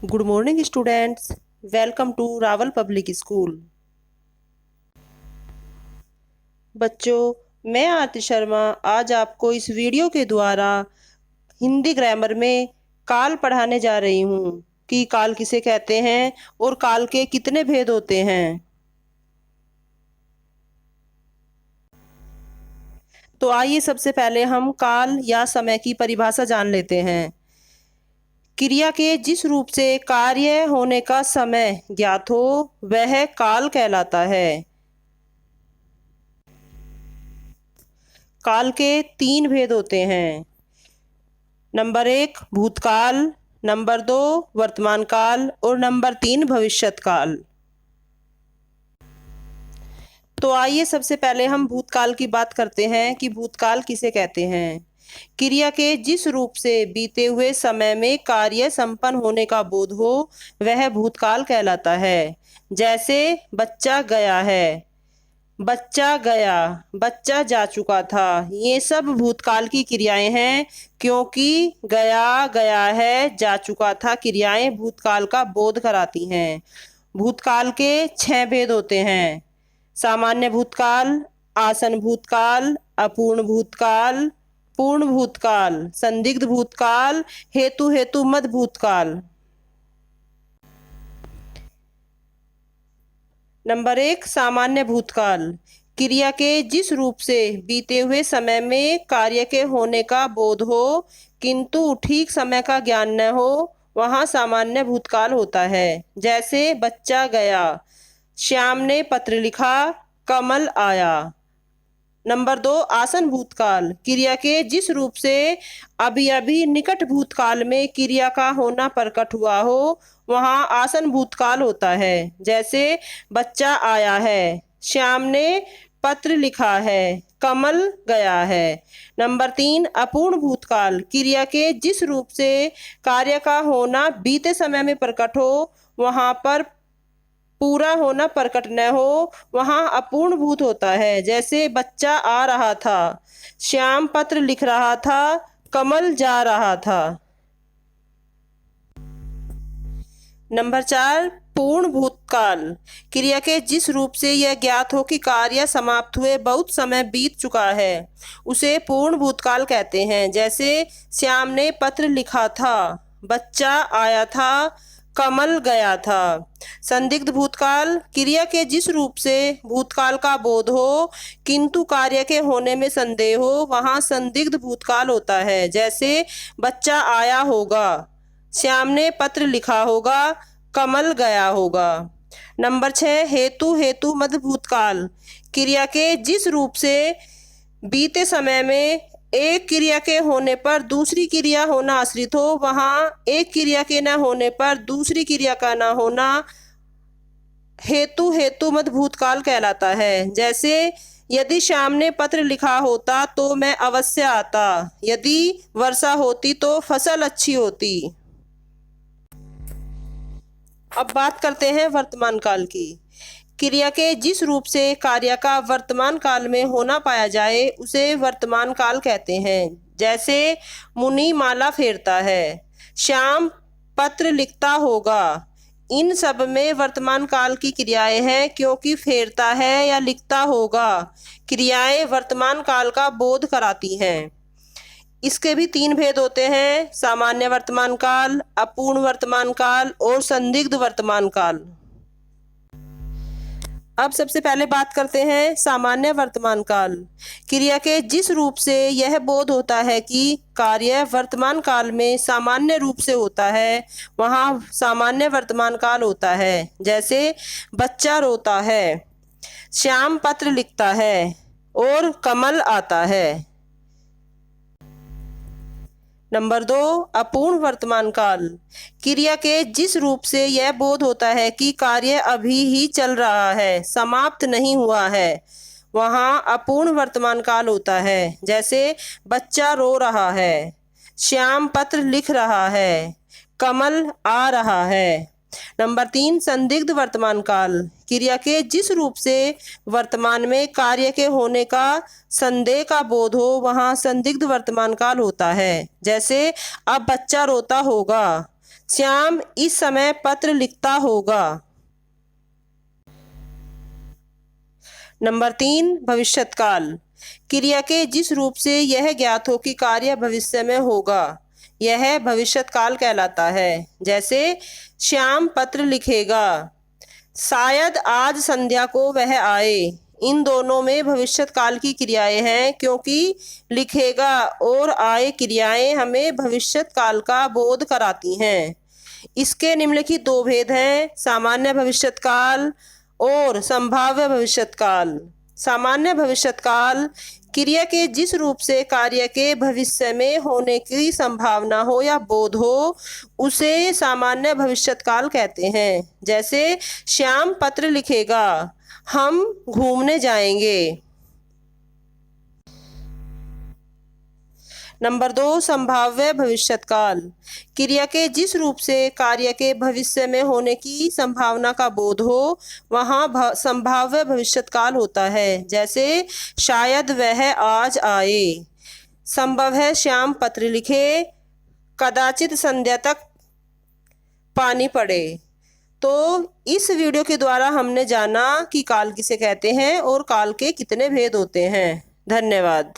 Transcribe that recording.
Good morning students, welcome to Rawal public school. बच्चों, मैं आरती शर्मा आज आपको इस वीडियो के द्वारा हिंदी ग्रामर में काल पढ़ाने जा रही हूँ कि काल किसे कहते हैं और काल के कितने भेद होते हैं। तो आइए सबसे पहले हम काल या समय की परिभाषा जान लेते हैं। क्रिया के जिस रूप से कार्य होने का समय ज्ञात हो वह काल कहलाता है। काल के 3 भेद होते हैं। नंबर 1 भूतकाल, नंबर 2 वर्तमान काल और नंबर 3 भविष्यत काल। तो आइए सबसे पहले हम भूतकाल की बात करते हैं कि भूतकाल किसे कहते हैं। क्रिया के जिस रूप से बीते हुए समय में कार्य संपन्न होने का बोध हो वह भूतकाल कहलाता है। जैसे बच्चा गया है, बच्चा गया, बच्चा जा चुका था, ये सब भूतकाल की क्रियाएं हैं क्योंकि गया, गया है, जा चुका था क्रियाएं भूतकाल का बोध कराती हैं। भूतकाल के 6 भेद होते हैं। सामान्य भूतकाल, आसन भूतकाल, अपूर्ण भूतकाल, पूर्ण भूतकाल, संदिग्ध भूतकाल, हेतु मत भूतकाल। नंबर 1 सामान्य भूतकाल। क्रिया के जिस रूप से बीते हुए समय में कार्य के होने का बोध हो किंतु ठीक समय का ज्ञान न हो वहाँ सामान्य भूतकाल होता है। जैसे बच्चा गया, श्याम ने पत्र लिखा, कमल आया। नंबर 2 आसन भूतकाल। क्रिया के जिस रूप से अभी अभी निकट भूतकाल में क्रिया का होना प्रकट हुआ हो वहाँ आसन भूतकाल होता है। जैसे बच्चा आया है, श्याम ने पत्र लिखा है, कमल गया है। नंबर 3 अपूर्ण भूतकाल। क्रिया के जिस रूप से कार्य का होना बीते समय में प्रकट हो वहाँ पर पूरा होना प्रकट न हो वहाँ अपूर्ण भूत होता है। जैसे बच्चा आ रहा था, श्याम पत्र लिख रहा था, कमल जा रहा था। नंबर 4 पूर्ण भूतकाल। क्रिया के जिस रूप से यह ज्ञात हो कि कार्य समाप्त हुए बहुत समय बीत चुका है उसे पूर्ण भूतकाल कहते हैं। जैसे श्याम ने पत्र लिखा था, बच्चा आया था, कमल गया था। संदिग्ध भूतकाल। क्रिया के जिस रूप से भूतकाल का बोध हो किंतु कार्य के होने में संदेह हो वहाँ संदिग्ध भूतकाल होता है। जैसे बच्चा आया होगा, श्याम ने पत्र लिखा होगा, कमल गया होगा। नंबर 6 हेतु मत भूतकाल। क्रिया के जिस रूप से बीते समय में एक क्रिया के होने पर दूसरी क्रिया होना आश्रित हो वहाँ एक क्रिया के न होने पर दूसरी क्रिया का न होना हेतु मत भूतकाल कहलाता है। जैसे यदि श्याम ने पत्र लिखा होता तो मैं अवश्य आता, यदि वर्षा होती तो फसल अच्छी होती। अब बात करते हैं वर्तमान काल की। क्रिया के जिस रूप से कार्य का वर्तमान काल में होना पाया जाए उसे वर्तमान काल कहते हैं। जैसे मुनि माला फेरता है, श्याम पत्र लिखता होगा। इन सब में वर्तमान काल की क्रियाएं हैं क्योंकि फेरता है या लिखता होगा क्रियाएं वर्तमान काल का बोध कराती हैं। इसके भी 3 भेद होते हैं। सामान्य वर्तमान काल, अपूर्ण वर्तमान काल और संदिग्ध वर्तमान काल। अब सबसे पहले बात करते हैं सामान्य वर्तमान काल। क्रिया के जिस रूप से यह बोध होता है कि कार्य वर्तमान काल में सामान्य रूप से होता है वहाँ सामान्य वर्तमान काल होता है। जैसे बच्चा रोता है, श्याम पत्र लिखता है और कमल आता है। नंबर 2 अपूर्ण वर्तमान काल। क्रिया के जिस रूप से यह बोध होता है कि कार्य अभी ही चल रहा है, समाप्त नहीं हुआ है वहाँ अपूर्ण वर्तमान काल होता है। जैसे बच्चा रो रहा है, श्याम पत्र लिख रहा है, कमल आ रहा है। नंबर 3 संदिग्ध वर्तमान काल। क्रिया के जिस रूप से वर्तमान में कार्य के होने का संदेह का बोध हो वहाँ संदिग्ध वर्तमान काल होता है। जैसे अब बच्चा रोता होगा, श्याम इस समय पत्र लिखता होगा। नंबर 3, भविष्यत्काल। क्रिया के जिस रूप से यह ज्ञात हो कि कार्य भविष्य में होगा, यह भविष्यत्काल कहलाता है। जैसे श्याम पत्र लिखेगा, शायद आज संध्या को वह आए। इन दोनों में भविष्यत्काल की क्रियाएं हैं, क्योंकि लिखेगा और आए क्रियाएं हमें भविष्यत्काल का बोध कराती हैं। इसके निम्नलिखित 2 भेद हैं, सामान्य भविष्यत्काल और संभाव्य भविष्यत्काल। सामान्य भविष्यत्काल क्रिया के जिस रूप से कार्य के भविष्य में होने की संभावना हो या बोध हो, उसे सामान्य भविष्यत्काल कहते हैं। जैसे श्याम पत्र लिखेगा, हम घूमने जाएंगे। नंबर 2, संभाव्य भविष्यत्काल। क्रिया के जिस रूप से कार्य के भविष्य में होने की संभावना का बोध हो, वहाँ संभाव्य भविष्यत्काल होता है। जैसे शायद वह आज आए, संभव है श्याम पत्र लिखे, कदाचित संध्या तक पानी पड़े। तो इस वीडियो के द्वारा हमने जाना कि काल किसे कहते हैं और काल के कितने भेद होते हैं। धन्यवाद।